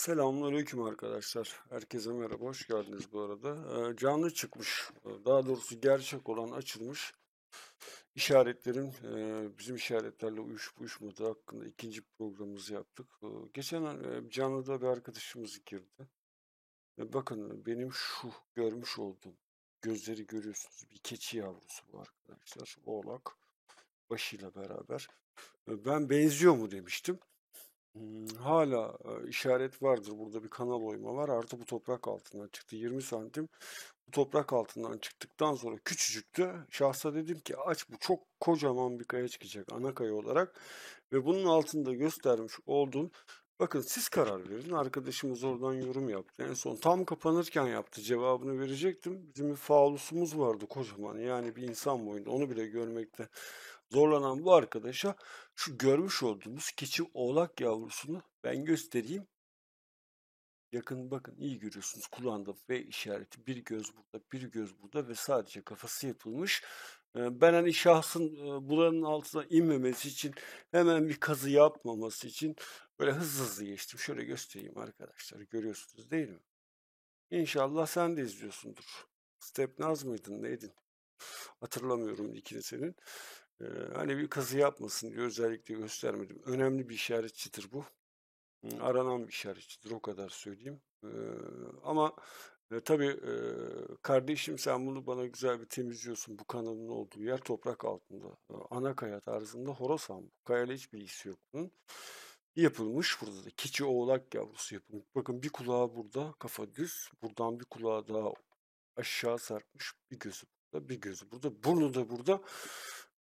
Selamünaleyküm arkadaşlar. Herkese merhaba, hoş geldiniz bu arada. Canlı çıkmış, daha doğrusu gerçek olan açılmış işaretlerin bizim işaretlerle uyuşup uyuşmadığı hakkında ikinci programımızı yaptık. Geçen canlıda bir arkadaşımız girdi. Bakın benim şu görmüş olduğum gözleri görüyorsunuz. Bir keçi yavrusu bu arkadaşlar. Oğlak başıyla beraber. Ben benziyor mu demiştim. Hâlâ, işaret vardır. Burada bir kanal oyma var. Artı bu toprak altından çıktı. 20 santim. Bu toprak altından çıktıktan sonra küçücüktü. Şahsa dedim ki aç, bu çok kocaman bir kaya çıkacak ana kaya olarak ve bunun altında göstermiş olduğum, bakın siz karar verin. Arkadaşımız oradan yorum yaptı. En son tam kapanırken yaptı. Cevabını verecektim. Bizim bir falusumuz vardı kocaman. Yani bir insan boyunda. Onu bile görmekte zorlanan bu arkadaşa şu görmüş olduğumuz keçi oğlak yavrusunu ben göstereyim. Yakın bakın, iyi görüyorsunuz, kulağında V işareti, bir göz burada, bir göz burada ve sadece kafası yapılmış. Ben hani şahsın buranın altına inmemesi için, hemen bir kazı yapmaması için böyle hızlı hızlı geçtim. Şöyle göstereyim arkadaşlar, görüyorsunuz değil mi? İnşallah sen de izliyorsundur. Stepnaz mıydın, neydin? Hatırlamıyorum ikini senin. Hani bir kazı yapmasın diye özellikle göstermedim. Önemli bir işaretçidir bu. Aranan bir işaretçidir, o kadar söyleyeyim. Ama tabii, kardeşim sen bunu bana güzel bir temizliyorsun. Bu kanalın olduğu yer toprak altında. Ana kaya tarzında Horasan bu. Kayayla hiçbir ilgisi yok bunun. Yapılmış burada da keçi oğlak yavrusu yapılmış. Bakın bir kulağı burada, kafa düz. Buradan bir kulağı daha aşağı sarkmış. Bir gözü burada, bir gözü burada. Burnu da burada.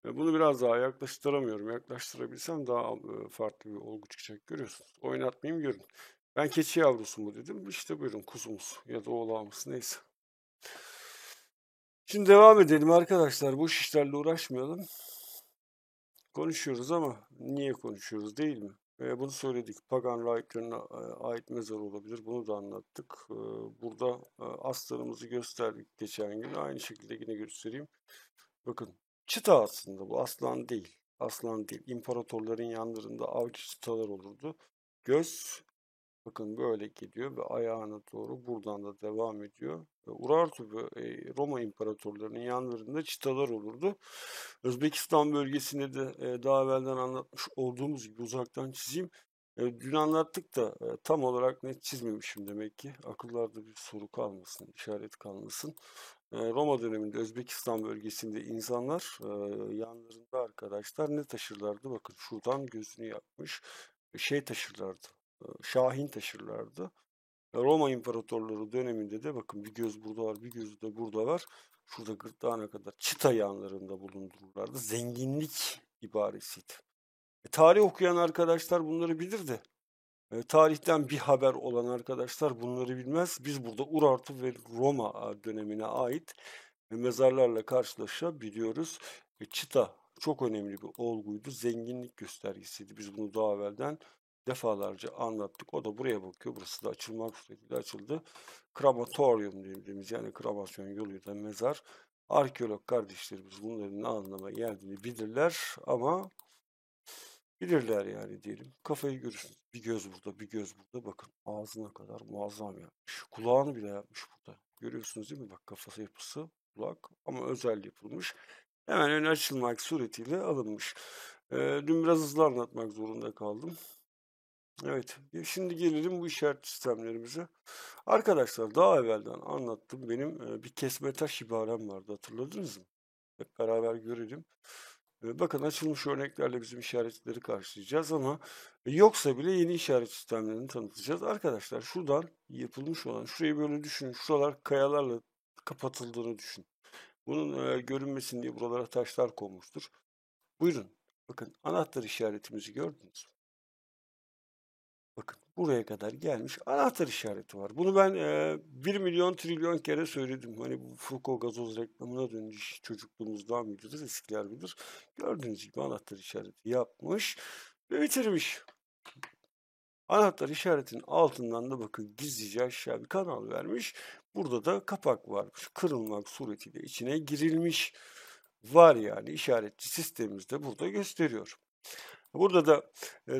Bunu biraz daha yaklaştıramıyorum. Yaklaştırabilsem daha farklı bir olgu çıkacak. Görüyorsunuz. Oynatmayayım, görün. Ben keçi yavrusu mu dedim. İşte buyurun, kuzumuz ya da oğlağımız, neyse. Şimdi devam edelim arkadaşlar. Boş işlerle uğraşmayalım. Konuşuyoruz ama niye konuşuyoruz, değil mi? Bunu söyledik. Pagan laiklerine ait mezar olabilir. Bunu da anlattık. Burada aslanımızı gösterdik geçen gün. Aynı şekilde yine göstereyim. Bakın, çıta aslında bu. Aslan değil. Aslan değil. İmparatorların yanlarında avcı çıtalar olurdu. Göz, bakın böyle gidiyor ve ayağına doğru buradan da devam ediyor. Urartu ve Roma imparatorlarının yanlarında çitalar olurdu. Özbekistan bölgesinde de daha evvelden anlatmış olduğumuz gibi uzaktan çizeyim. Dün anlattık da tam olarak net çizmemişim demek ki. Akıllarda bir soru kalmasın, işaret kalmasın. Roma döneminde Özbekistan bölgesinde insanlar yanlarında arkadaşlar ne taşırlardı? Bakın şuradan gözünü yapmış. Şey taşırlardı. Şahin taşırlardı. Roma İmparatorluğu döneminde de bakın bir göz burada var, bir gözü de burada var. Şurada gırtlağına kadar çıta yanlarında bulundururlardı. Zenginlik ibaresiydi. Tarih okuyan arkadaşlar bunları bilir de tarihten bir haber olan arkadaşlar bunları bilmez. Biz burada Urartu ve Roma dönemine ait mezarlarla karşılaşabiliyoruz. Çıta çok önemli bir olguydu. Zenginlik göstergesiydi. Biz bunu daha evvelden defalarca anlattık. O da buraya bakıyor. Burası da açılmak suretiyle açıldı. Krematorium dediğimiz, yani kremasyon yoluyla mezar. Arkeolog kardeşlerimiz bunların ne anlama geldiğini bilirler ama bilirler yani diyelim. Kafayı görürsünüz. Bir göz burada, bir göz burada. Bakın ağzına kadar muazzam yapmış. Kulağını bile yapmış burada. Görüyorsunuz değil mi? Bak, kafası yapısı, kulak ama özel yapılmış. Hemen ön açılmak suretiyle alınmış. Dün biraz hızlı anlatmak zorunda kaldım. Evet, şimdi gelelim bu işaret sistemlerimize. Arkadaşlar daha evvelden anlattım. Benim bir kesme taş ibarem vardı, hatırladınız mı? Hep beraber görelim. Bakın, açılmış örneklerle bizim işaretleri karşılayacağız ama yoksa bile yeni işaret sistemlerini tanıtacağız. Arkadaşlar şuradan yapılmış olan, şurayı böyle düşünün. Şuralar kayalarla kapatıldığını düşün. Bunun görünmesin diye buralara taşlar konmuştur. Buyurun. Bakın, anahtar işaretimizi gördünüz mü? Bakın, buraya kadar gelmiş anahtar işareti var. Bunu ben 1 milyon trilyon kere söyledim. Hani bu Fruko gazoz reklamına döndü iş, çocukluğumuzdan bilir, eskiler bilir. Gördüğünüz gibi anahtar işareti yapmış ve bitirmiş. Anahtar işaretinin altından da bakın gizlice aşağı bir kanal vermiş. Burada da kapak varmış. Kırılmak suretiyle içine girilmiş. Var yani, işaretçi sistemimiz de burada gösteriyor. Burada da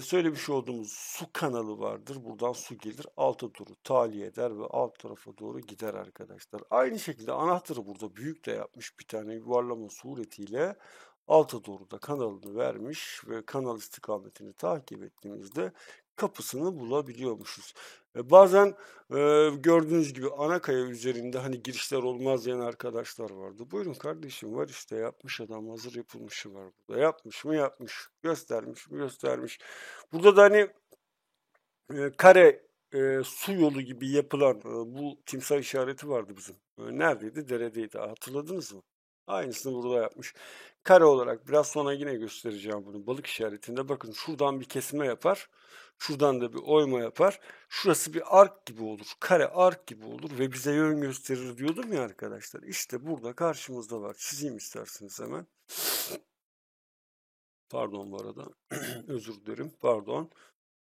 söylemiş olduğumuz su kanalı vardır. Buradan su gelir, alta doğru tahliye eder ve alt tarafa doğru gider arkadaşlar. Aynı şekilde anahtarı burada büyük de yapmış bir tane yuvarlama suretiyle alta doğru da kanalını vermiş ve kanal istikametini takip ettiğimizde kapısını bulabiliyormuşuz. Bazen gördüğünüz gibi ana kaya üzerinde hani girişler olmaz diyen arkadaşlar vardı. Buyurun kardeşim var işte yapmış adam hazır yapılmışı var burada. Yapmış mı yapmış. Göstermiş mi göstermiş. Burada da hani kare su yolu gibi yapılan bu timsah işareti vardı bizim. Neredeydi? Deredeydi. Hatırladınız mı? Aynısını burada yapmış. Kare olarak biraz sonra yine göstereceğim bunu. Balık işaretinde bakın şuradan bir kesme yapar. Şuradan da bir oyma yapar. Şurası bir ark gibi olur. Kare ark gibi olur ve bize yön gösterir diyordum ya arkadaşlar. İşte burada karşımızda var. Çizeyim isterseniz hemen. Pardon bu arada. Özür dilerim. Pardon.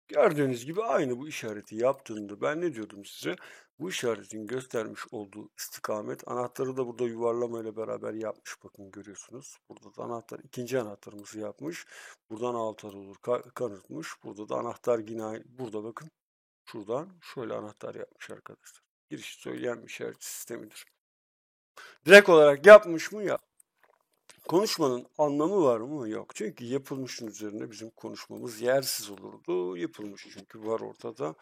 Gördüğünüz gibi aynı bu işareti yaptığında ben ne diyordum size? Bu işaretin göstermiş olduğu istikamet anahtarı da burada yuvarlamayla beraber yapmış. Bakın görüyorsunuz. Burada da anahtar ikinci anahtarımızı yapmış. Buradan altar olur kanıtmış. Burada da anahtar yine burada bakın. Şuradan şöyle anahtar yapmış arkadaşlar. Girişi söyleyen bir işaret sistemidir. Direkt olarak yapmış mı? Ya. Konuşmanın anlamı var mı? Yok. Çünkü yapılmışın üzerine bizim konuşmamız yersiz olurdu. Yapılmış çünkü var ortada.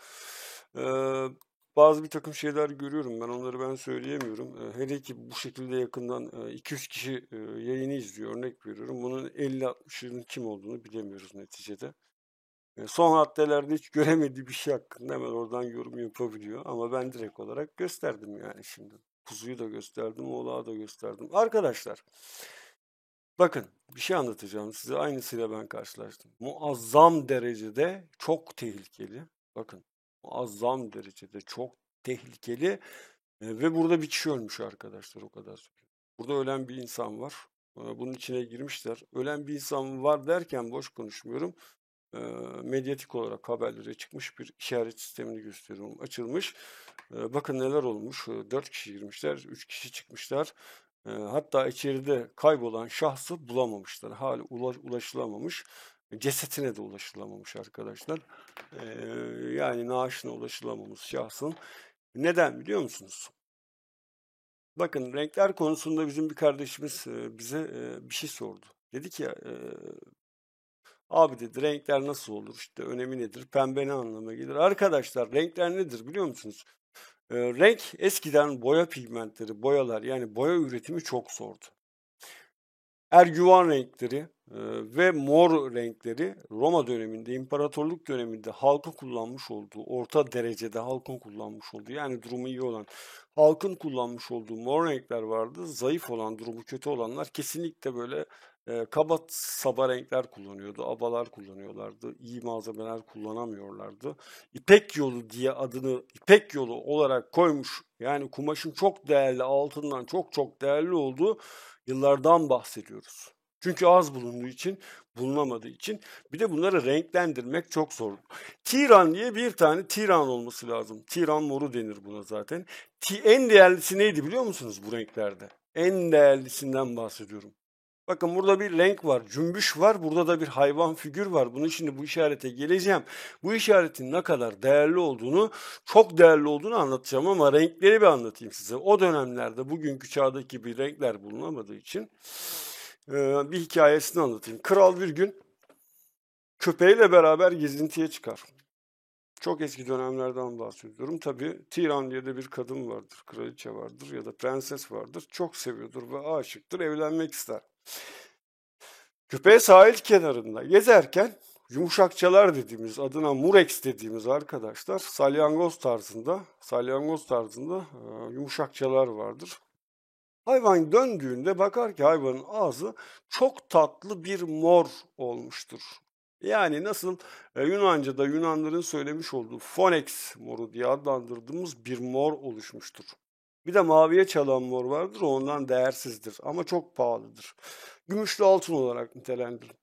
Bazı bir takım şeyler görüyorum ben onları söyleyemiyorum. Hele ki bu şekilde yakından 200 kişi yayını izliyor örnek veriyorum. Bunun 50-60'ının kim olduğunu bilemiyoruz neticede. Son haddelerde hiç göremediği bir şey hakkında hemen oradan yorum yapabiliyor. Ama ben direkt olarak gösterdim yani şimdi. Kuzuyu da gösterdim, oğlağı da gösterdim. Arkadaşlar bakın bir şey anlatacağım size. Aynısıyla ben karşılaştım. Muazzam derecede çok tehlikeli. Bakın muazzam derecede çok tehlikeli ve burada bir kişi ölmüş arkadaşlar o kadar söyleyeyim. Burada ölen bir insan var. Bunun içine girmişler. Ölen bir insan var derken boş konuşmuyorum. Medyatik olarak haberlere çıkmış bir işaret sistemini gösteriyorum. Açılmış. Bakın neler olmuş. 4 kişi girmişler, 3 kişi çıkmışlar. Hatta içeride kaybolan şahsı bulamamışlar. Hâlâ ulaşılamamış. Cesetine de ulaşılamamış arkadaşlar. Yani naaşına ulaşılamamış şahsın. Neden biliyor musunuz? Bakın renkler konusunda bizim bir kardeşimiz bize bir şey sordu. Dedi ki abi dedi renkler nasıl olur? İşte önemi nedir? Pembe ne anlama gelir? Arkadaşlar renkler nedir biliyor musunuz? Renk eskiden boya pigmentleri, boyalar yani boya üretimi çok zordu. Ergüvan renkleri ve mor renkleri Roma döneminde, imparatorluk döneminde halkın kullanmış olduğu, orta derecede halkın kullanmış olduğu yani durumu iyi olan halkın kullanmış olduğu mor renkler vardı. Zayıf olan, durumu kötü olanlar kesinlikle böyle kaba saba renkler kullanıyordu, abalar kullanıyorlardı, iyi malzemeler kullanamıyorlardı. İpek yolu diye adını İpek yolu olarak koymuş yani kumaşın çok değerli, altından çok çok değerli olduğu yıllardan bahsediyoruz. Çünkü az bulunduğu için, bulunamadığı için bir de bunları renklendirmek çok zor. Tiran diye bir tane Tiran olması lazım. Tiran moru denir buna zaten. En değerlisi neydi biliyor musunuz bu renklerde? En değerlisinden bahsediyorum. Bakın burada bir renk var, cümbüş var, burada da bir hayvan figür var. Bunu şimdi bu işarete geleceğim. Bu işaretin ne kadar değerli olduğunu, çok değerli olduğunu anlatacağım ama renkleri bir anlatayım size. O dönemlerde bugünkü çağdaki bir renkler bulunamadığı için bir hikayesini anlatayım. Kral bir gün köpeğiyle beraber gezintiye çıkar. Çok eski dönemlerden bahsediyorum. Tabii Tiran diye de bir kadın vardır, kraliçe vardır ya da prenses vardır. Çok seviyordur ve aşıktır, evlenmek ister. Köpeği sahil kenarında gezerken yumuşakçalar dediğimiz, adına murex dediğimiz arkadaşlar salyangoz tarzında yumuşakçalar vardır. Hayvan döndüğünde bakar ki hayvanın ağzı çok tatlı bir mor olmuştur. Yani nasıl Yunanca'da Yunanların söylemiş olduğu Phoenix moru diye adlandırdığımız bir mor oluşmuştur. Bir de maviye çalan mor vardır, ondan değersizdir ama çok pahalıdır. Gümüşlü altın olarak nitelendirilir.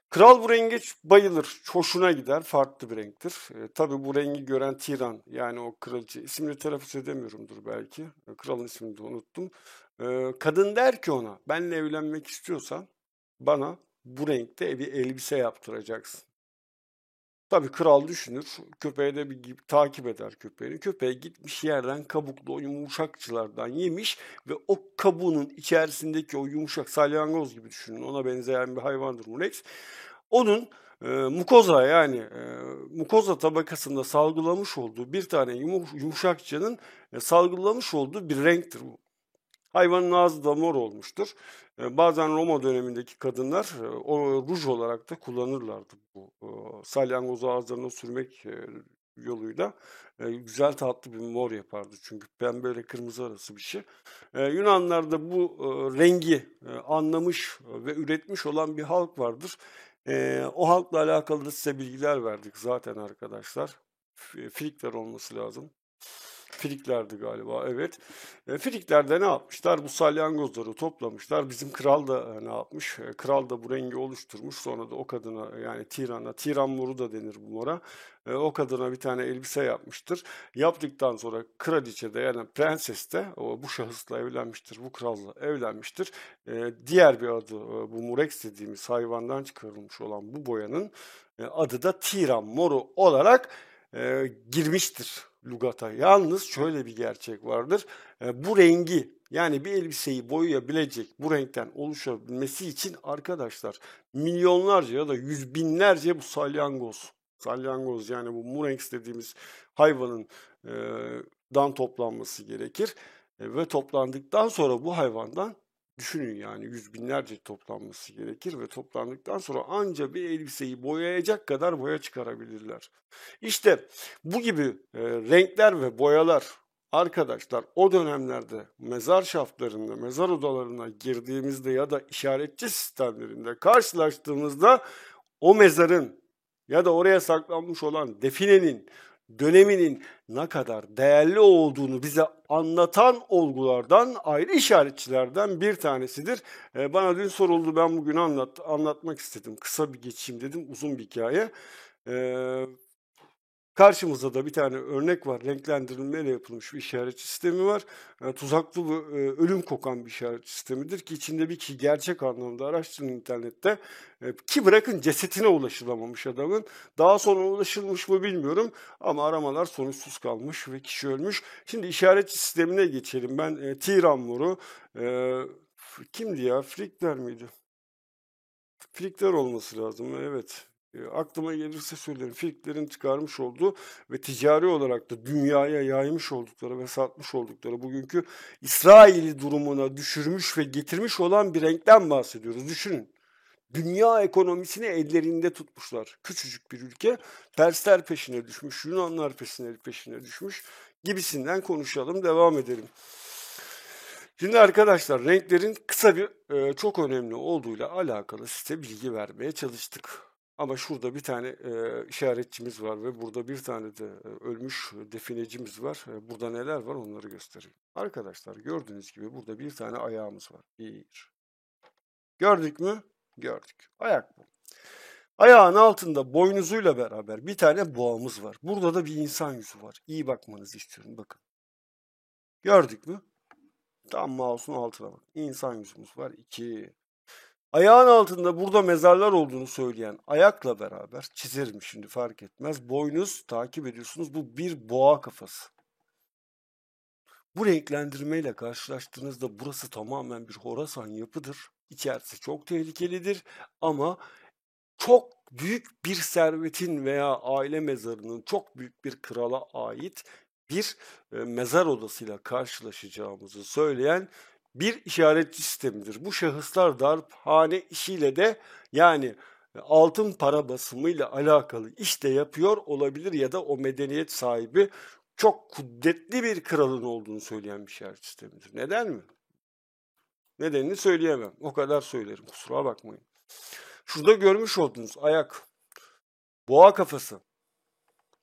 Kral bu renge bayılır, hoşuna gider, farklı bir renktir. Tabii bu rengi gören Tiran, yani o kraliçe, ismini telaffuz edemiyorumdur belki, kralın ismini de unuttum. Kadın der ki ona, benimle evlenmek istiyorsan bana bu renkte bir elbise yaptıracaksın. Tabii kral düşünür, köpeğe de bir takip eder köpeğini. Köpeğe gitmiş yerden kabuklu o yumuşakçılardan yemiş ve o kabuğunun içerisindeki o yumuşak salyangoz gibi düşünün, ona benzeyen bir hayvandır Murex. Onun mukoza yani mukoza tabakasında salgılamış olduğu bir tane yumuşakçanın salgılamış olduğu bir renktir bu. Hayvanın ağzı da mor olmuştur. Bazen Roma dönemindeki kadınlar o ruj olarak da kullanırlardı bu salyangozu ağızlarına sürmek yoluyla. Güzel tatlı bir mor yapardı çünkü pembe ile kırmızı arası bir şey. Yunanlar da bu rengi anlamış ve üretmiş olan bir halk vardır. O halkla alakalı da size bilgiler verdik zaten arkadaşlar. Frikler olması lazım. Friklerdi galiba, evet. Frikler de ne yapmışlar? Bu salyangozları toplamışlar. Bizim kral da ne yapmış? Kral da bu rengi oluşturmuş. Sonra da o kadına yani Tiran moru da denir bu mora. O kadına bir tane elbise yapmıştır. Yaptıktan sonra kraliçe de yani prenses de bu şahısla evlenmiştir. Bu kralla evlenmiştir. Diğer bir adı bu murex dediğimiz hayvandan çıkarılmış olan bu boyanın adı da Tiran moru olarak girmiştir lügata. Yalnız şöyle bir gerçek vardır. Bu rengi yani bir elbiseyi boyayabilecek bu renkten oluşabilmesi için arkadaşlar milyonlarca ya da yüz binlerce bu salyangoz yani bu murex dediğimiz hayvanın dan toplanması gerekir. Ve toplandıktan sonra bu hayvandan düşünün yani yüz binlerce toplanması gerekir ve toplandıktan sonra anca bir elbiseyi boyayacak kadar boya çıkarabilirler. İşte bu gibi renkler ve boyalar arkadaşlar o dönemlerde mezar şaftlarında, mezar odalarına girdiğimizde ya da işaretçi sistemlerinde karşılaştığımızda o mezarın ya da oraya saklanmış olan definenin döneminin ne kadar değerli olduğunu bize anlatan olgulardan, ayrı işaretçilerden bir tanesidir. Bana dün soruldu, ben bugün anlatmak istedim. Kısa bir geçeyim dedim, uzun bir hikaye. Karşımızda da bir tane örnek var. Renklendirilmeyle yapılmış bir işaret sistemi var. Tuzaklı ve ölüm kokan bir işaret sistemidir ki içinde bir kişi gerçek anlamda araştırın internette. Ki bırakın cesetine ulaşılamamış adamın. Daha sonra ulaşılmış mı bilmiyorum ama aramalar sonuçsuz kalmış ve kişi ölmüş. Şimdi işaret sistemine geçelim. Ben Tiran moru kimdi ya? Frikler miydi? Frikler olması lazım. Evet. Aklıma gelirse söylerim. Friklerin çıkarmış olduğu ve ticari olarak da dünyaya yaymış oldukları ve satmış oldukları bugünkü İsrail'i durumuna düşürmüş ve getirmiş olan bir renkten bahsediyoruz. Düşünün. Dünya ekonomisini ellerinde tutmuşlar. Küçücük bir ülke Persler peşine düşmüş, Yunanlar peşine düşmüş gibisinden konuşalım, devam edelim. Şimdi arkadaşlar renklerin kısa bir çok önemli olduğuyla alakalı size bilgi vermeye çalıştık. Ama şurada bir tane işaretçimiz var ve burada bir tane de ölmüş definecimiz var. Burada neler var onları göstereyim. Arkadaşlar gördüğünüz gibi burada bir tane ayağımız var. Bir. Gördük mü? Gördük. Ayak bu. Ayağın altında boynuzuyla beraber bir tane boğamız var. Burada da bir insan yüzü var. İyi bakmanızı istiyorum. Bakın. Gördük mü? Tam mouse'un altına bak. İnsan yüzümüz var. 2. Ayağın altında burada mezarlar olduğunu söyleyen ayakla beraber çizerim şimdi fark etmez. Boynuz takip ediyorsunuz. Bu bir boğa kafası. Bu renklendirmeyle karşılaştığınızda burası tamamen bir Horasan yapıdır. İçerisi çok tehlikelidir ama çok büyük bir servetin veya aile mezarının çok büyük bir krala ait bir mezar odasıyla karşılaşacağımızı söyleyen bir işaretçi sistemidir. Bu şahıslar darphane işiyle de yani altın para basımıyla alakalı iş de yapıyor olabilir ya da o medeniyet sahibi çok kudretli bir kralın olduğunu söyleyen bir işaret sistemidir. Neden mi? Nedenini söyleyemem. O kadar söylerim. Kusura bakmayın. Şurada görmüş olduğunuz ayak. Boğa kafası.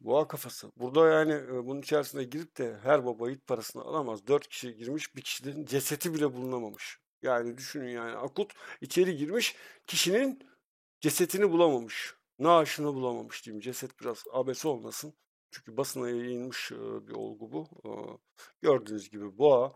Boğa kafası. Burada yani bunun içerisine girip de her baba yiğit parasını alamaz. 4 kişi girmiş, bir kişinin cesedi bile bulunamamış. Yani düşünün yani Akut içeri girmiş, kişinin cesetini bulamamış. Naaşını bulamamış diyeyim. Ceset biraz abese olmasın. Çünkü basına yayılmış bir olgu bu. Gördüğünüz gibi boğa.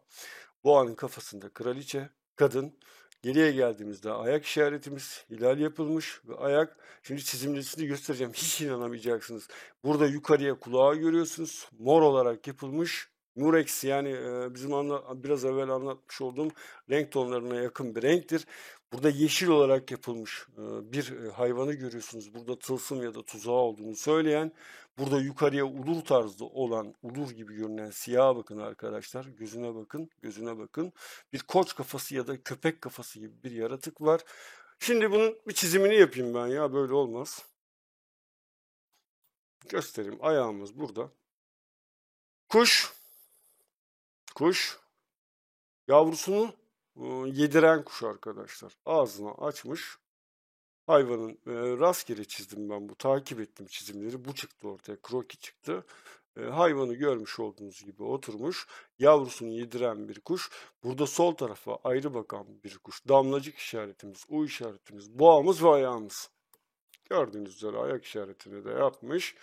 Boğanın kafasında kraliçe, kadın. Geriye geldiğimizde ayak işaretimiz, hilal yapılmış ve ayak, şimdi çizimlisini göstereceğim, hiç inanamayacaksınız. Burada yukarıya kulağı görüyorsunuz, mor olarak yapılmış. Murex yani bizim biraz evvel anlatmış olduğum renk tonlarına yakın bir renktir. Burada yeşil olarak yapılmış bir hayvanı görüyorsunuz. Burada tılsım ya da tuzağı olduğunu söyleyen, burada yukarıya ulur tarzda olan, ulur gibi görünen siyaha bakın arkadaşlar. Gözüne bakın, gözüne bakın. Bir koç kafası ya da köpek kafası gibi bir yaratık var. Şimdi bunun bir çizimini yapayım ben ya, böyle olmaz. Göstereyim. Ayağımız burada. Kuş, kuş, yavrusunu yediren kuş arkadaşlar. Ağzını açmış. Hayvanın rastgele çizdim ben bu. Takip ettim çizimleri. Bu çıktı ortaya. Kroki çıktı. Hayvanı görmüş olduğunuz gibi oturmuş. Yavrusunu yediren bir kuş. Burada sol tarafa ayrı bakan bir kuş. Damlacık işaretimiz, U işaretimiz, boğamız ve ayağımız. Gördüğünüz üzere ayak işaretini de yapmış.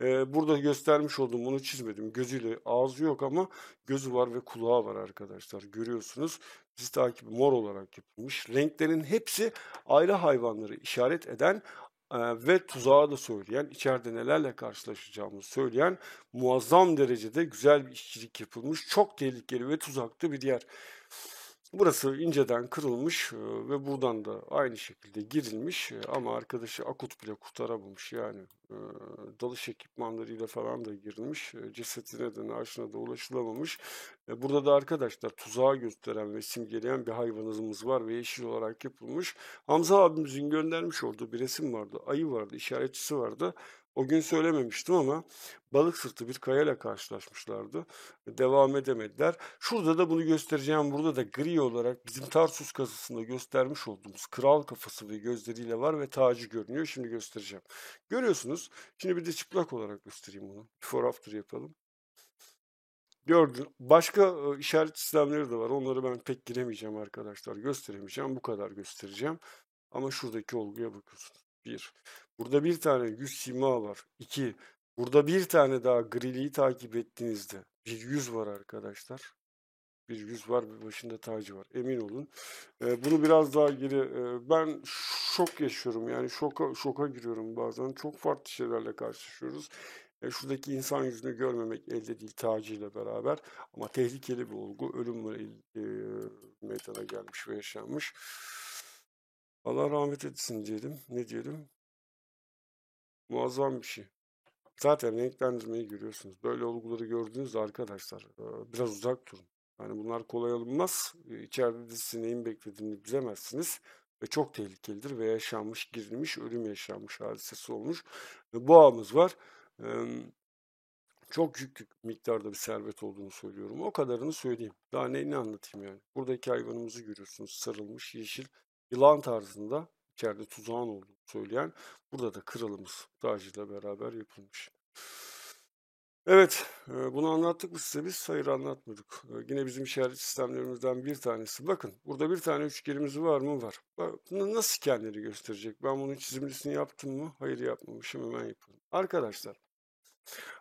Burada göstermiş olduğum, bunu çizmedim. Gözüyle, ağzı yok ama gözü var ve kulağı var arkadaşlar. Görüyorsunuz. Bizi takibi mor olarak yapılmış. Renklerin hepsi ayrı hayvanları işaret eden ve tuzağı da söyleyen, içeride nelerle karşılaşacağımızı söyleyen muazzam derecede güzel bir işçilik yapılmış. Çok tehlikeli ve tuzaklı bir yer. Burası inceden kırılmış ve buradan da aynı şekilde girilmiş ama arkadaşı akut bile kurtaramamış yani dalış ekipmanlarıyla falan da girilmiş. Cesetine de naaşına da ulaşılamamış. Burada da arkadaşlar tuzağı gösteren ve simgeleyen bir hayvanımız var ve yeşil olarak yapılmış. Hamza abimizin göndermiş olduğu bir resim vardı. Ayı vardı, işaretçisi vardı. O gün söylememiştim ama balık sırtı bir kayayla karşılaşmışlardı. Devam edemediler. Şurada da bunu göstereceğim. Burada da gri olarak bizim Tarsus kazısında göstermiş olduğumuz kral kafası ve gözleriyle var ve tacı görünüyor. Şimdi göstereceğim. Görüyorsunuz. Şimdi bir de çıplak olarak göstereyim bunu. Before after yapalım. Gördün. Başka işaret sistemleri de var. Onları ben pek giremeyeceğim arkadaşlar. Gösteremeyeceğim. Bu kadar göstereceğim. Ama şuradaki olguya bakıyorsunuz. 1. Burada bir tane yüz sima var. 2. Burada bir tane daha griliği takip ettiğinizde bir yüz var arkadaşlar. Bir yüz var, bir başında tacı var. Emin olun. Bunu biraz daha geri, ben şok yaşıyorum. Yani şoka giriyorum bazen. Çok farklı şeylerle karşılaşıyoruz. Şuradaki insan yüzünü görmemek elde değil tacıyla beraber. Ama tehlikeli bir olgu. Ölümle meydana gelmiş ve yaşanmış. Allah rahmet etsin diyelim. Ne diyelim? Muazzam bir şey. Zaten renklendirmeyi görüyorsunuz. Böyle olguları gördüğünüzde arkadaşlar biraz uzak durun. Yani bunlar kolay alınmaz. İçeride de sizi neyin beklediğini bilemezsiniz. Ve çok tehlikelidir ve yaşanmış, girilmiş, ölüm yaşanmış hadisesi olmuş. Boğamız var. Çok yüklü miktarda bir servet olduğunu söylüyorum. O kadarını söyleyeyim. Daha neyini anlatayım yani. Buradaki hayvanımızı görüyorsunuz. Sarılmış, yeşil, yılan tarzında içeride tuzağın olduğunu söyleyen. Burada da kralımız tacıyla beraber yapılmış. Evet, bunu anlattık mı size biz? Hayır anlatmadık. Yine bizim işaret sistemlerimizden bir tanesi. Bakın, burada bir tane üçgenimiz var mı? Var. Bunu nasıl kendini gösterecek? Ben bunun çizimlisini yaptım mı? Hayır yapmamışım, hemen yapalım. Arkadaşlar,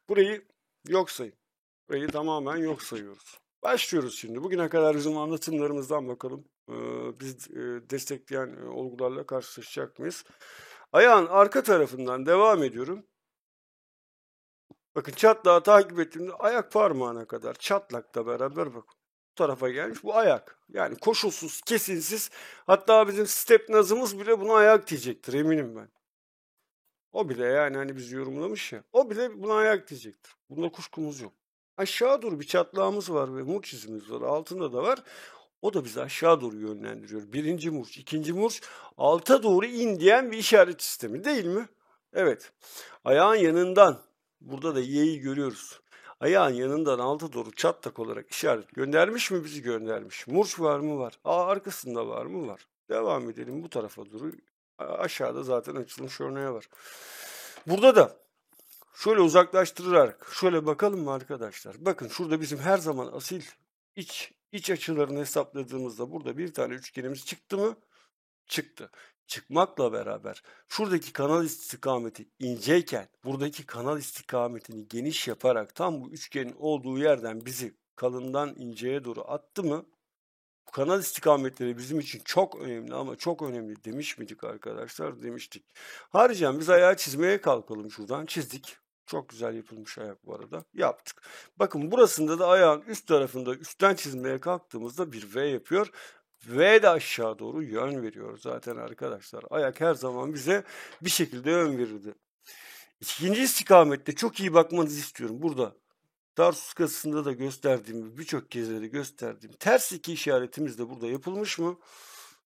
burayı yok sayın. Burayı tamamen yok sayıyoruz. Başlıyoruz şimdi. Bugüne kadar bizim anlatımlarımızdan bakalım. Biz destekleyen olgularla karşılaşacak mıyız? Ayağın arka tarafından devam ediyorum. Bakın çatlağı takip ettiğimde ayak parmağına kadar çatlakla beraber bakın. Bu tarafa gelmiş bu ayak. Yani koşulsuz, kesinsiz. Hatta bizim step nazımız bile buna ayak diyecektir eminim ben. O bile yani hani biz yorumlamış ya. O bile buna ayak diyecektir. Bunda kuşkumuz yok. Aşağı doğru bir çatlağımız var ve murç izimiz var. Altında da var. O da bizi aşağı doğru yönlendiriyor. Birinci murç, ikinci murç alta doğru in diyen bir işaret sistemi değil mi? Evet. Ayağın yanından, burada da y'yi görüyoruz. Ayağın yanından alta doğru çatlak olarak işaret göndermiş mi bizi göndermiş. Murç var mı var. Arkasında var mı var. Devam edelim bu tarafa doğru. Aşağıda zaten açılmış örneği var. Burada da şöyle uzaklaştırarak şöyle bakalım mı arkadaşlar? Bakın şurada bizim her zaman asil iç açılarını hesapladığımızda burada bir tane üçgenimiz çıktı mı? Çıktı. Çıkmakla beraber şuradaki kanal istikameti inceyken buradaki kanal istikametini geniş yaparak tam bu üçgenin olduğu yerden bizi kalından inceye doğru attı mı? Bu kanal istikametleri bizim için çok önemli ama çok önemli demiş miydik arkadaşlar? Demiştik. Haricen biz ayağı çizmeye kalkalım şuradan. Çizdik. Çok güzel yapılmış ayak bu arada. Yaptık. Bakın burasında da ayağın üst tarafında üstten çizmeye kalktığımızda bir V yapıyor. V de aşağı doğru yön veriyor zaten arkadaşlar. Ayak her zaman bize bir şekilde yön verirdi. İkinci istikamette çok iyi bakmanızı istiyorum. Burada Tarsus kasasında da gösterdiğim, birçok kez de gösterdiğim ters iki işaretimiz de burada yapılmış mı?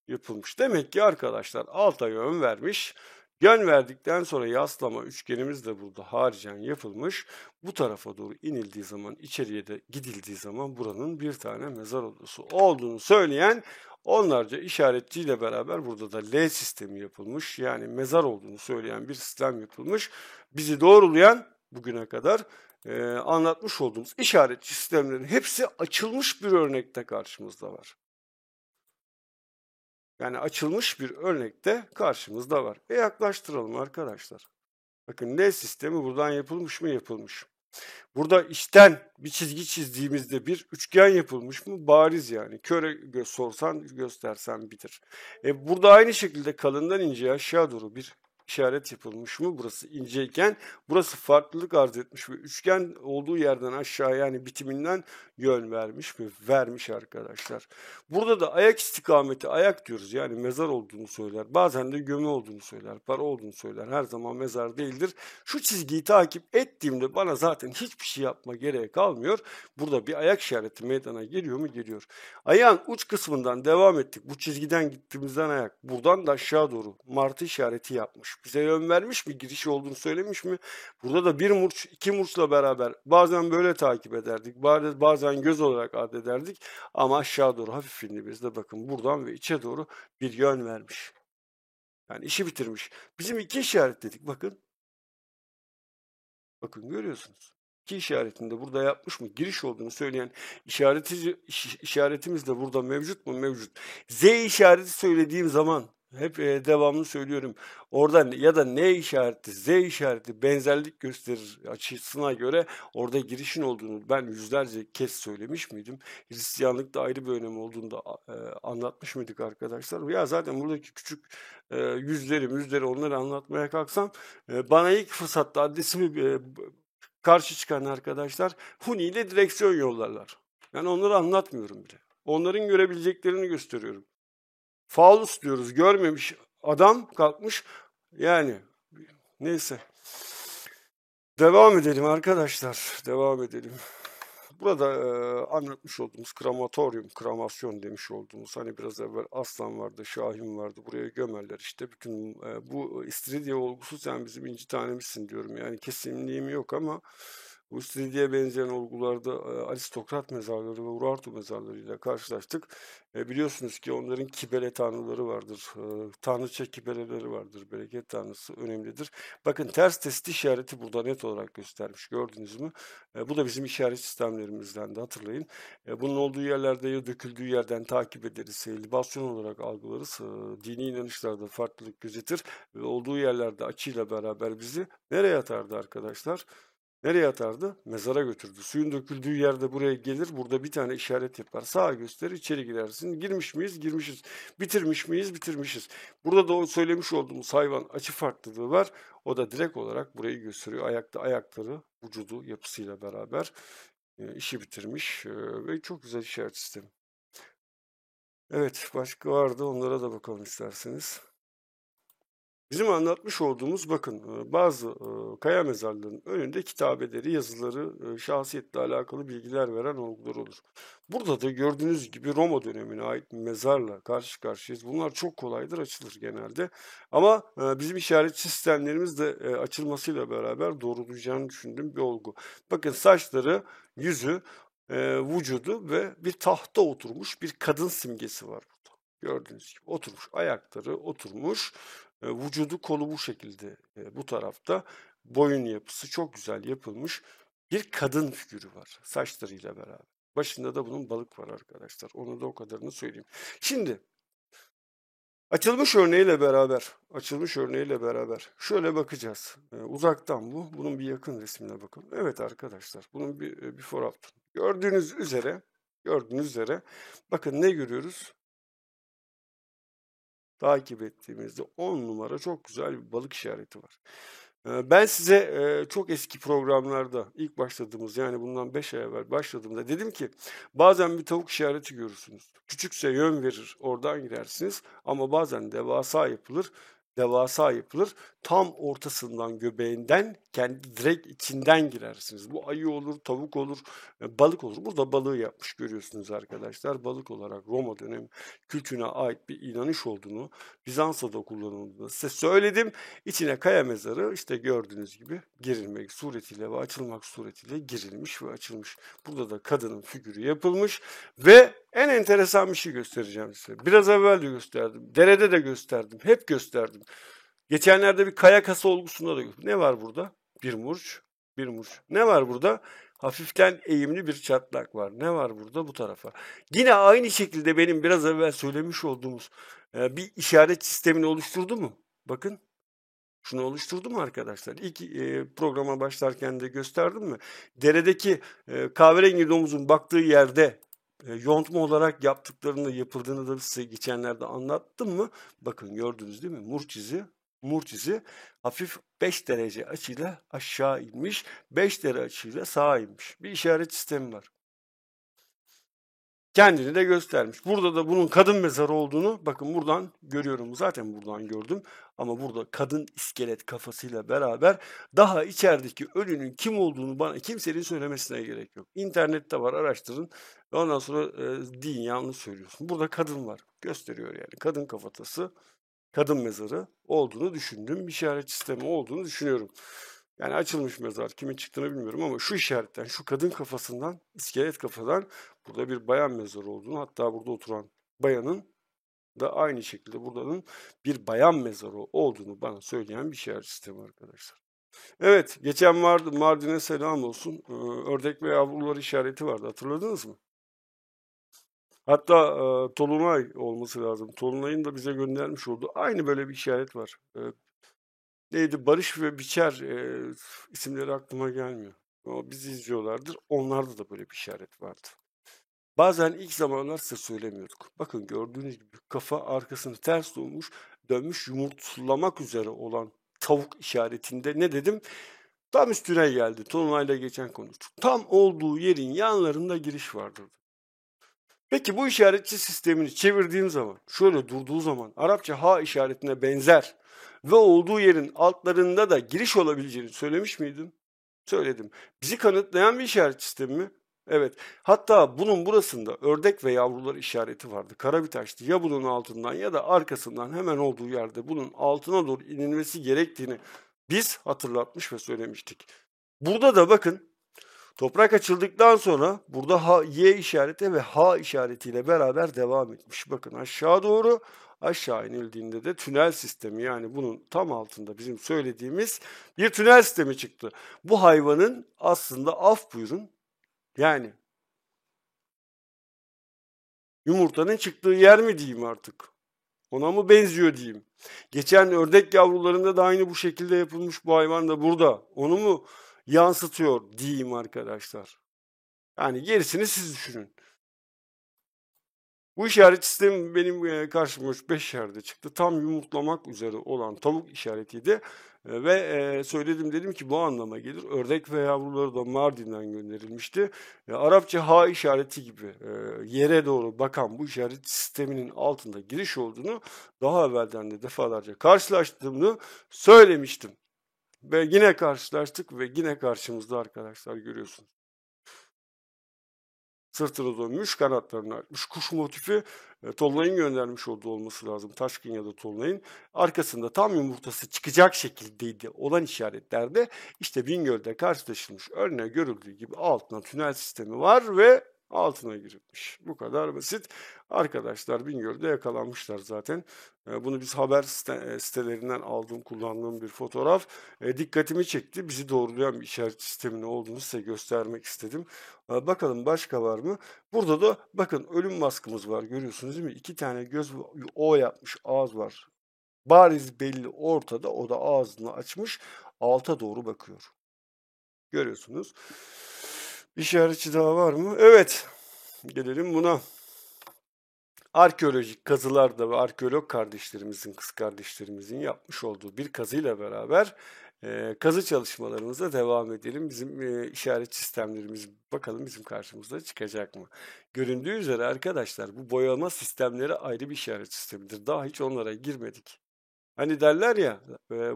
Yapılmış. Demek ki arkadaşlar alta yön vermiş. Yön verdikten sonra yaslama üçgenimiz de burada haricen yapılmış. Bu tarafa doğru inildiği zaman, içeriye de gidildiği zaman buranın bir tane mezar odası olduğunu söyleyen onlarca işaretçiyle beraber burada da L sistemi yapılmış. Yani mezar olduğunu söyleyen bir sistem yapılmış. Bizi doğrulayan bugüne kadar anlatmış olduğumuz işaretçi sistemlerin hepsi açılmış bir örnekte karşımızda var. Yani açılmış bir örnekte karşımızda var. Yaklaştıralım arkadaşlar. Bakın L sistemi buradan yapılmış mı? Yapılmış. Burada içten bir çizgi çizdiğimizde bir üçgen yapılmış mı? Bariz yani. Köre sorsan göstersen bitir. Burada aynı şekilde kalından inceye aşağı doğru bir işaret yapılmış mı? Burası inceyken burası farklılık arz etmiş ve üçgen olduğu yerden aşağı yani bitiminden yön vermiş mi? Vermiş arkadaşlar. Burada da ayak istikameti ayak diyoruz. Yani mezar olduğunu söyler. Bazen de gömü olduğunu söyler. Para olduğunu söyler. Her zaman mezar değildir. Şu çizgiyi takip ettiğimde bana zaten hiçbir şey yapma gereği kalmıyor. Burada bir ayak işareti meydana geliyor mu? Geliyor. Ayağın uç kısmından devam ettik. Bu çizgiden gittiğimizden ayak. Buradan da aşağı doğru martı işareti yapmış. Bize yön vermiş mi? Girişi olduğunu söylemiş mi? Burada da bir murç, iki murçla beraber bazen böyle takip ederdik. Bazen göz olarak addederdik. Ama aşağı doğru hafif indiğimizde bakın buradan ve içe doğru bir yön vermiş. Yani işi bitirmiş. Bizim iki işaretledik bakın. Bakın görüyorsunuz. İki işaretini de burada yapmış mı? Giriş olduğunu söyleyen işaretimiz de burada mevcut mu? Mevcut. Z işareti söylediğim zaman hep devamlı söylüyorum. Orada ya da ne işareti, Z işareti benzerlik gösterir açısına göre orada girişin olduğunu ben yüzlerce kez söylemiş miydim? Hristiyanlıkta ayrı bir önemi olduğunu da anlatmış mıydık arkadaşlar? Ya zaten buradaki küçük yüzleri onları anlatmaya kalksam bana ilk fırsatta adresimi karşı çıkan arkadaşlar Huni ile direksiyon yollarlar. Yani onları anlatmıyorum bile. Onların görebileceklerini gösteriyorum. Faulus diyoruz, görmemiş adam kalkmış. Yani neyse. Devam edelim arkadaşlar. Devam edelim. Burada anlatmış olduğumuz kremasyon demiş olduğumuz hani biraz evvel aslan vardı, şahin vardı. Buraya gömerler işte bütün bu istiridye olgusu sen bizim inci tanemizsin diyorum. Yani kesinliğim yok ama bu istiridye benzeyen olgularda aristokrat mezarları ve Urartu mezarlarıyla karşılaştık. Biliyorsunuz ki onların kibele tanrıları vardır. Tanrıça kibeleleri vardır. Bereket tanrısı önemlidir. Bakın ters test işareti burada net olarak göstermiş. Gördünüz mü? Bu da bizim işaret sistemlerimizden de hatırlayın. Bunun olduğu yerlerde ya döküldüğü yerden takip ederiz. Libasyon olarak algılarız. Dini inanışlarda farklılık gözetir. Ve olduğu yerlerde açıyla beraber bizi nereye atardı arkadaşlar? Nereye atardı? Mezara götürdü. Suyun döküldüğü yerde buraya gelir. Burada bir tane işaret yapar. Sağa gösterir, içeri girersin. Girmiş miyiz? Girmişiz. Bitirmiş miyiz? Bitirmişiz. Burada da o söylemiş olduğumuz hayvan açı farklılığı var. O da direkt olarak burayı gösteriyor. Ayakta ayakları, vücudu, yapısıyla beraber işi bitirmiş ve çok güzel işaret sistemi. Evet, başka vardı. Onlara da bakalım isterseniz. Bizim anlatmış olduğumuz bakın bazı kaya mezarlarının önünde kitabeleri, yazıları, şahsiyetle alakalı bilgiler veren olgular olur. Burada da gördüğünüz gibi Roma dönemine ait bir mezarla karşı karşıyayız. Bunlar çok kolaydır, açılır genelde. Ama bizim işaret sistemlerimiz de açılmasıyla beraber doğrulayacağını düşündüğüm bir olgu. Bakın saçları, yüzü, vücudu ve bir tahta oturmuş bir kadın simgesi var burada. Gördüğünüz gibi oturmuş, ayakları oturmuş. Vücudu kolu bu şekilde bu tarafta. Boyun yapısı çok güzel yapılmış. Bir kadın figürü var saçlarıyla beraber. Başında da bunun balık var arkadaşlar. Onu da o kadarını söyleyeyim. Şimdi açılmış örneğiyle beraber şöyle bakacağız. Uzaktan bu. Bunun bir yakın resmine bakın. Evet arkadaşlar bunun bir before after. Gördüğünüz üzere Gördüğünüz üzere. Bakın ne görüyoruz? Takip ettiğimizde 10 numara çok güzel bir balık işareti var. Ben size, çok eski programlarda ilk başladığımız, yani bundan 5 ay evvel başladığımda dedim ki bazen bir tavuk işareti görürsünüz. Küçükse yön verir, oradan gidersiniz ama bazen devasa yapılır. Tam ortasından, göbeğinden, kendi direkt içinden girersiniz. Bu ayı olur, tavuk olur, balık olur. Burada balığı yapmış görüyorsunuz arkadaşlar. Balık olarak Roma dönemi kültürüne ait bir inanış olduğunu, Bizans'ta da kullanıldığını size söyledim. İçine kaya mezarı işte gördüğünüz gibi girilmek suretiyle ve açılmak suretiyle girilmiş ve açılmış. Burada da kadının figürü yapılmış ve en enteresan bir şey göstereceğim size. Biraz evvel de gösterdim. Derede de gösterdim. Hep gösterdim. Geçenlerde bir kaya kası olgusunda da gösterdim. Ne var burada? Bir murç. Bir murç. Ne var burada? Hafiften eğimli bir çatlak var. Ne var burada? Bu tarafa. Yine aynı şekilde benim biraz evvel söylemiş olduğumuz bir işaret sistemini oluşturdu mu? Bakın. Şunu oluşturdu mu arkadaşlar? İlk programa başlarken de gösterdim mi? Deredeki kahverengi domuzun baktığı yerde yontma olarak yaptıklarını, yapıldığını da size geçenlerde anlattım mı? Bakın gördünüz değil mi? Murç izi hafif 5 derece açıyla aşağı inmiş, 5 derece açıyla sağa inmiş. Bir işaret sistemi var. Kendini de göstermiş. Burada da bunun kadın mezarı olduğunu bakın buradan görüyorum. Zaten buradan gördüm. Ama burada kadın iskelet kafasıyla beraber daha içerideki ölünün kim olduğunu bana kimsenin söylemesine gerek yok. İnternette var, araştırın. Ondan sonra deyin yanlış söylüyorsun. Burada kadın var. Gösteriyor yani. Kadın kafatası, kadın mezarı olduğunu düşündüğüm bir işaret sistemi olduğunu düşünüyorum. Yani açılmış mezar, kimin çıktığını bilmiyorum ama şu işaretten, şu kadın kafasından, iskelet kafadan burada bir bayan mezarı olduğunu, hatta burada oturan bayanın da aynı şekilde buradanın bir bayan mezarı olduğunu bana söyleyen bir işaret sistemi arkadaşlar. Evet, geçen vardı, Mardin'e selam olsun. Ördek ve yavrular işareti vardı, hatırladınız mı? Hatta Tolunay olması lazım. Tolunay'ın da bize göndermiş olduğu aynı böyle bir işaret var. Neydi? Barış ve Biçer isimleri aklıma gelmiyor. O bizi izliyorlardır. Onlarda da böyle bir işaret vardı. Bazen ilk zamanlar size söylemiyorduk. Bakın gördüğünüz gibi kafa arkasını ters dönmüş yumurtlamak üzere olan tavuk işaretinde ne dedim? Tam üstüne geldi. Tonlayla geçen konuştuk. Tam olduğu yerin yanlarında giriş vardır. Peki bu işaretçi sistemini çevirdiğim zaman, şöyle durduğu zaman Arapça ha işaretine benzer ve olduğu yerin altlarında da giriş olabileceğini söylemiş miydim? Söyledim. Bizi kanıtlayan bir işaret sistemi mi? Evet. Hatta bunun burasında ördek ve yavrular işareti vardı. Kara bir taştı. Ya bunun altından ya da arkasından hemen olduğu yerde bunun altına doğru inilmesi gerektiğini biz hatırlatmış ve söylemiştik. Burada da bakın toprak açıldıktan sonra burada Y işareti ve H işaretiyle beraber devam etmiş. Bakın aşağı doğru aşağı inildiğinde de tünel sistemi, yani bunun tam altında bizim söylediğimiz bir tünel sistemi çıktı. Bu hayvanın aslında af buyurun yani yumurtanın çıktığı yer mi diyeyim artık? Ona mı benziyor diyeyim? Geçen ördek yavrularında da aynı bu şekilde yapılmış, bu hayvan da burada. Onu mu yansıtıyor diyeyim arkadaşlar? Yani gerisini siz düşünün. Bu işaret sistemi benim karşıma 5 yerde çıktı. Tam yumurtlamak üzere olan tavuk işaretiydi. Ve söyledim, dedim ki bu anlama gelir. Ördek ve yavruları da Mardin'den gönderilmişti. Arapça ha işareti gibi yere doğru bakan bu işaret sisteminin altında giriş olduğunu daha evvelden de defalarca karşılaştığımı söylemiştim. Ve yine karşılaştık ve yine karşımızda arkadaşlar, görüyorsunuz. Sırtını dönmüş, kanatlarını açmış. Kuş motifi Tolunay'ın göndermiş olduğu olması lazım. Taşkın ya da Tolunay'ın. Arkasında tam yumurtası çıkacak şekildeydi olan işaretlerde işte Bingöl'de karşılaşılmış. Örneğin görüldüğü gibi altına tünel sistemi var ve altına girilmiş. Bu kadar basit. Arkadaşlar Bingöl'de yakalanmışlar zaten. Bunu biz haber sitelerinden aldığım, kullandığım bir fotoğraf. Dikkatimi çekti. Bizi doğrulayan bir işaret sistemi ne olduğunu size göstermek istedim. Bakalım başka var mı? Burada da bakın ölüm maskımız var, görüyorsunuz değil mi? 2 tane göz O yapmış ağız var. Bariz belli ortada, o da ağzını açmış alta doğru bakıyor. Görüyorsunuz. İşaretçi daha var mı? Evet. Gelelim buna. Arkeolojik kazılarda ve arkeolog kardeşlerimizin, kız kardeşlerimizin yapmış olduğu bir kazıyla beraber kazı çalışmalarımıza devam edelim. Bizim işaret sistemlerimiz bakalım bizim karşımıza çıkacak mı? Göründüğü üzere arkadaşlar bu boyama sistemleri ayrı bir işaret sistemidir. Daha hiç onlara girmedik. Hani derler ya,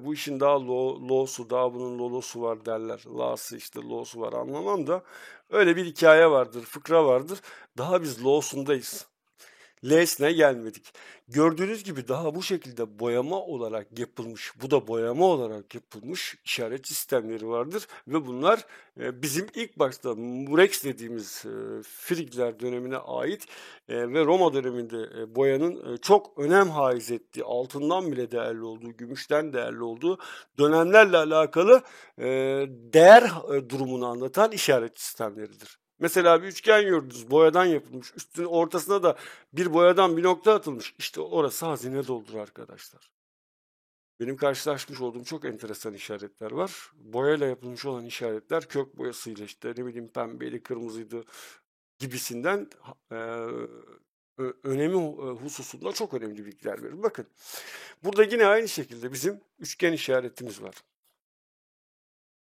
bu işin daha lo'su, daha bunun lolosu var derler. La'sı işte lo'su var anlamam da öyle bir hikaye vardır, fıkra vardır. Daha biz lo'sundayız. L'sine gelmedik. Gördüğünüz gibi daha bu şekilde boyama olarak yapılmış, bu da boyama olarak yapılmış işaret sistemleri vardır ve bunlar bizim ilk başta Murex dediğimiz Frigler dönemine ait ve Roma döneminde boyanın çok önem haiz ettiği, altından bile değerli olduğu, gümüşten değerli olduğu dönemlerle alakalı değer durumunu anlatan işaret sistemleridir. Mesela bir üçgen gördünüz, boyadan yapılmış. Üstünün ortasına da bir boyadan bir nokta atılmış. İşte orası hazine doldur arkadaşlar. Benim karşılaşmış olduğum çok enteresan işaretler var. Boyayla yapılmış olan işaretler kök boyasıyla işte ne bileyim pembeydi, kırmızıydı gibisinden önemi hususunda çok önemli bilgiler verir. Bakın burada yine aynı şekilde bizim üçgen işaretimiz var.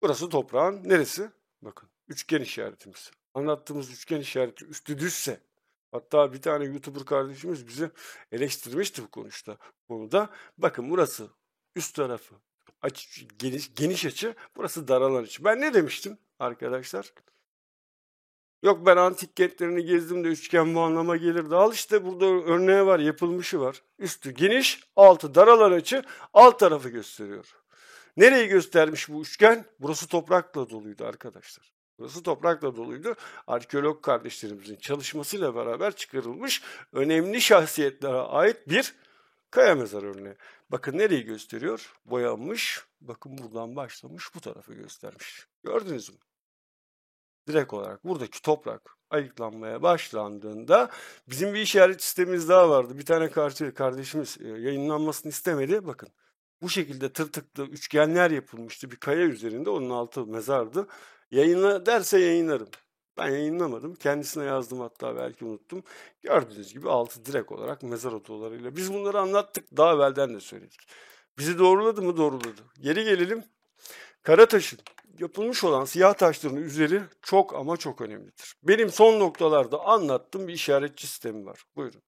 Burası toprağın neresi? Bakın üçgen işaretimiz. Anlattığımız üçgen işareti üstü düzse, hatta bir tane YouTuber kardeşimiz bizi eleştirmişti bu konuda. Bakın burası üst tarafı geniş açı, burası daralan açı. Ben ne demiştim arkadaşlar? Yok ben antik kentlerini gezdim de üçgen bu anlama gelirdi. Al işte burada örneği var, yapılmışı var. Üstü geniş, altı daralan açı, alt tarafı gösteriyor. Nereyi göstermiş bu üçgen? Burası toprakla doluydu arkadaşlar. Burası toprakla doluydu. Arkeolog kardeşlerimizin çalışmasıyla beraber çıkarılmış önemli şahsiyetlere ait bir kaya mezar örneği. Bakın nereyi gösteriyor? Boyanmış. Bakın buradan başlamış bu tarafı göstermiş. Gördünüz mü? Direkt olarak buradaki toprak ayıklanmaya başlandığında bizim bir işaret sistemimiz daha vardı. Bir tane kardeşimiz yayınlanmasını istemedi. Bakın bu şekilde tırtıklı üçgenler yapılmıştı bir kaya üzerinde. Onun altı mezardı. Yayınla derse yayınlarım. Ben yayınlamadım. Kendisine yazdım hatta belki unuttum. Gördüğünüz gibi altı direkt olarak mezar odalarıyla. Biz bunları anlattık. Daha evvelden de söyledik. Bizi doğruladı mı? Doğruladı. Geri gelelim. Karataş'ın yapılmış olan siyah taşların üzeri çok ama çok önemlidir. Benim son noktalarda anlattığım bir işaretçi sistemi var. Buyurun.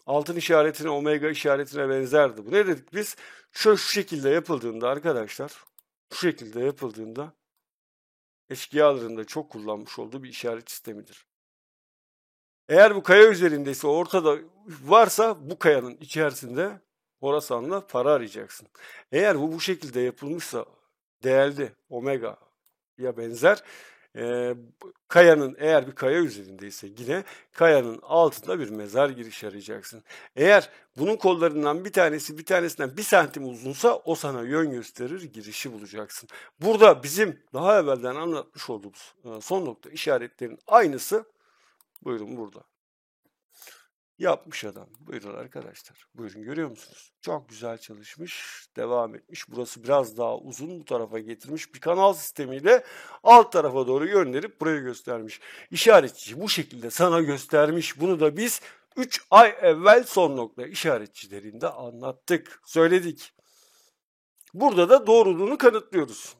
Altın işaretine, omega işaretine benzerdi. Bu ne dedik biz? Şu şekilde yapıldığında arkadaşlar, şu şekilde yapıldığında eşkıyaların da çok kullanmış olduğu bir işaret sistemidir. Eğer bu kaya üzerindeyse, ortada varsa bu kayanın içerisinde Horasan'la para arayacaksın. Eğer bu şekilde yapılmışsa değerli omega ya benzer kayanın eğer bir kaya üzerindeyse yine kayanın altında bir mezar girişi arayacaksın. Eğer bunun kollarından bir tanesinden 1 santim uzunsa o sana yön gösterir, girişi bulacaksın. Burada bizim daha evvelden anlatmış olduğumuz son nokta işaretlerin aynısı buyurun burada. Yapmış adam. Buyurun arkadaşlar. Buyurun görüyor musunuz? Çok güzel çalışmış. Devam etmiş. Burası biraz daha uzun bu tarafa getirmiş. Bir kanal sistemiyle alt tarafa doğru gönderip burayı göstermiş. İşaretçi bu şekilde sana göstermiş. Bunu da biz 3 ay evvel son nokta işaretçilerinde anlattık. Söyledik. Burada da doğruluğunu kanıtlıyoruz.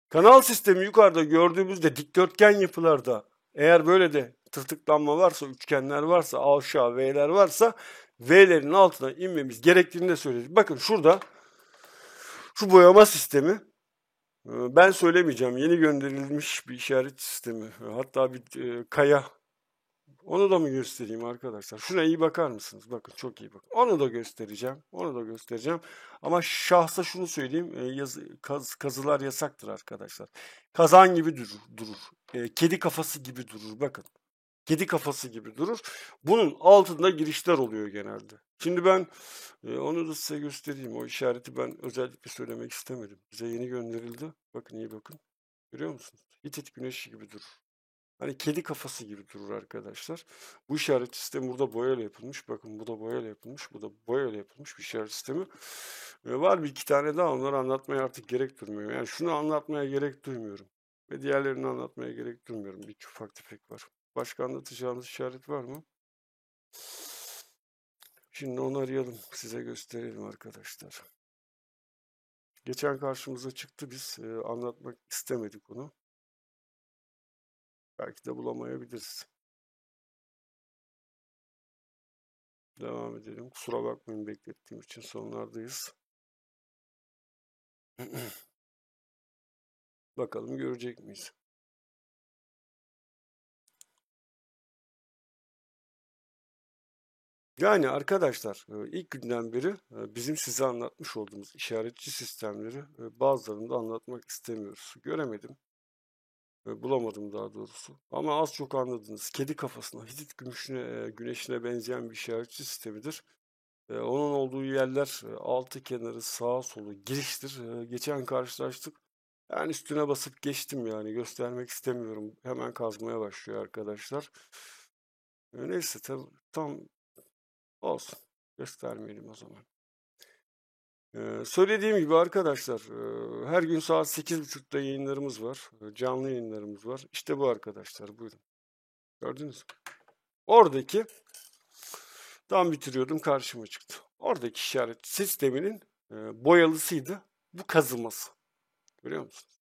Kanal sistemi yukarıda gördüğümüzde dikdörtgen yapılarda eğer böyle de tırtıklanma varsa, üçgenler varsa, aşağı V'ler varsa V'lerin altına inmemiz gerektiğini de söyledik. Bakın şurada şu boyama sistemi ben söylemeyeceğim. Yeni gönderilmiş bir işaret sistemi. Hatta bir kaya. Onu da mı göstereyim arkadaşlar? Şuna iyi bakar mısınız? Bakın çok iyi bakın. Onu da göstereceğim. Onu da göstereceğim. Ama şahsa şunu söyleyeyim. Kazılar yasaktır arkadaşlar. Kazan gibi durur. Kedi kafası gibi durur. Bakın. Kedi kafası gibi durur. Bunun altında girişler oluyor genelde. Şimdi ben onu da size göstereyim. O işareti ben özellikle söylemek istemedim. Bize yeni gönderildi. Bakın iyi bakın. Görüyor musunuz? Hitit güneşi gibi durur. Hani kedi kafası gibi durur arkadaşlar. Bu işaret sistemi burada boyayla yapılmış. Bakın bu da boyayla yapılmış. Bu da boyayla yapılmış bir işaret sistemi. Var bir iki tane daha onları anlatmaya artık gerek durmuyor. Yani şunu anlatmaya gerek duymuyorum. Ve diğerlerini anlatmaya gerek duymuyorum. Bir iki ufak tefek var. Başka anlatacağınız işaret var mı? Şimdi onu arayalım. Size gösterelim arkadaşlar. Geçen karşımıza çıktı, biz anlatmak istemedik onu. Belki de bulamayabiliriz. Devam edelim. Kusura bakmayın beklettiğim için, sonlardayız. Bakalım görecek miyiz? Yani arkadaşlar, ilk günden beri bizim size anlatmış olduğumuz işaretçi sistemleri bazılarını da anlatmak istemiyoruz. Göremedim, bulamadım daha doğrusu. Ama az çok anladınız. Kedi kafasına, Hitit güneşine benzeyen bir işaretçi sistemidir. Onun olduğu yerler altı kenarı, sağa solu giriştir. Geçen karşılaştık. Ben üstüne basıp geçtim, yani göstermek istemiyorum. Hemen kazmaya başlıyor arkadaşlar. Neyse, tam olsun. Göstermeyelim o zaman. Söylediğim gibi arkadaşlar, her gün saat 8.30'da yayınlarımız var. Canlı yayınlarımız var. İşte bu arkadaşlar, buyurun. Gördünüz mü? Oradaki, tam bitiriyordum, karşıma çıktı. Oradaki işaret sisteminin boyalısıydı. Bu kazıması. Görüyor musunuz?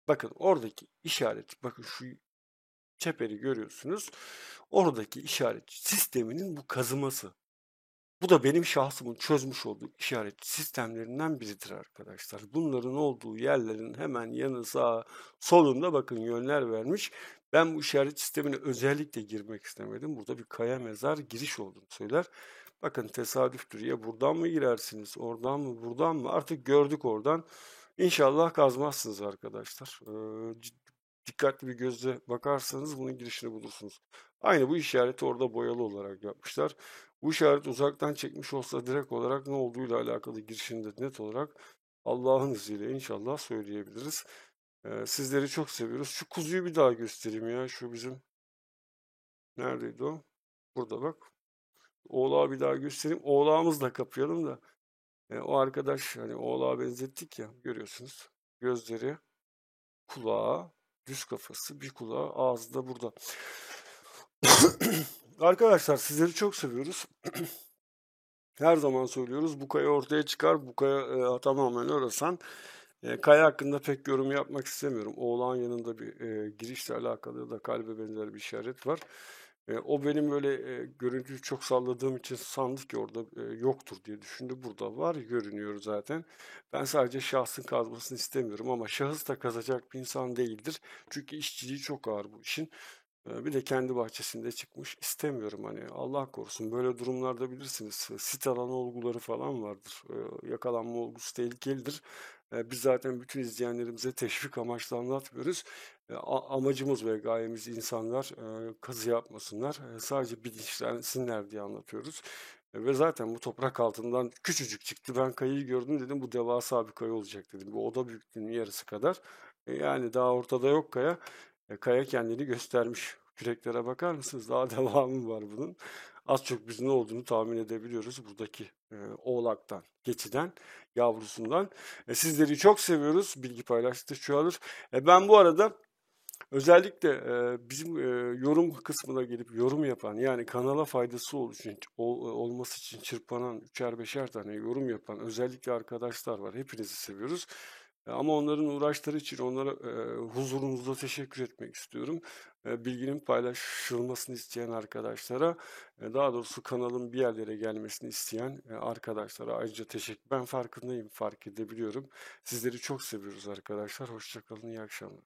Bakın oradaki işaret, bakın şu çeperi görüyorsunuz. Oradaki işaret sisteminin bu kazıması. Bu da benim şahsımın çözmüş olduğu işaret sistemlerinden biridir arkadaşlar. Bunların olduğu yerlerin hemen yanı, sağ, solunda bakın yönler vermiş. Ben bu işaret sistemine özellikle girmek istemedim. Burada bir kaya mezar giriş olduğunu söyler. Bakın tesadüftür, ya buradan mı girersiniz, oradan mı, buradan mı? Artık gördük oradan. İnşallah kazmazsınız arkadaşlar. Dikkatli bir gözle bakarsanız bunun girişini bulursunuz. Aynı bu işareti orada boyalı olarak yapmışlar. Bu işaret uzaktan çekmiş olsa direkt olarak ne olduğuyla alakalı girişini de net olarak Allah'ın izniyle inşallah söyleyebiliriz. Sizleri çok seviyoruz. Şu kuzuyu bir daha göstereyim ya. Şu bizim, neredeydi o? Burada bak. Oğlağı bir daha göstereyim. Oğlağımızı da kapayalım da. O arkadaş, hani oğlağa benzettik ya, görüyorsunuz. Gözleri, kulağı, düz kafası, bir kulağı, ağzı da burada. Arkadaşlar sizleri çok seviyoruz. Her zaman söylüyoruz, bu kaya ortaya çıkar, bu kaya tamamen orasan. Kaya hakkında pek yorum yapmak istemiyorum. Oğlağın yanında bir girişle alakalı da kalbe benzer bir işaret var. O benim böyle görüntüyü çok salladığım için sandı ki orada yoktur diye düşündü. Burada var, görünüyor zaten. Ben sadece şahsın kazmasını istemiyorum ama şahıs da kazacak bir insan değildir. Çünkü işçiliği çok ağır bu işin. Bir de kendi bahçesinde çıkmış. İstemiyorum, hani Allah korusun. Böyle durumlarda bilirsiniz, sit alan olguları falan vardır. Yakalanma olgusu tehlikelidir. Biz zaten bütün izleyenlerimize teşvik amaçlı anlatmıyoruz. Amacımız ve gayemiz insanlar kazı yapmasınlar. Sadece bilinçlensinler diye anlatıyoruz. Ve zaten bu toprak altından küçücük çıktı. Ben kayayı gördüm, dedim bu devasa bir kaya olacak dedim. Bu oda büyüklüğünün yarısı kadar. Yani daha ortada yok kaya. Kaya kendini göstermiş. Küreklere bakar mısınız? Daha devamı var bunun. Az çok biz ne olduğunu tahmin edebiliyoruz buradaki oğlaktan, keçiden, yavrusundan. Sizleri çok seviyoruz. Bilgi paylaştıkça çoğalır. Ben bu arada özellikle bizim yorum kısmına gelip yorum yapan, yani kanala faydası olması için çırpanan üçer beşer tane yorum yapan özellikle arkadaşlar var. Hepinizi seviyoruz. Ama onların uğraşları için onlara huzurunuzda teşekkür etmek istiyorum. Bilginin paylaşılmasını isteyen arkadaşlara, daha doğrusu kanalın bir yerlere gelmesini isteyen arkadaşlara ayrıca teşekkür. Ben farkındayım, fark edebiliyorum. Sizleri çok seviyoruz arkadaşlar. Hoşça kalın, iyi akşamlar.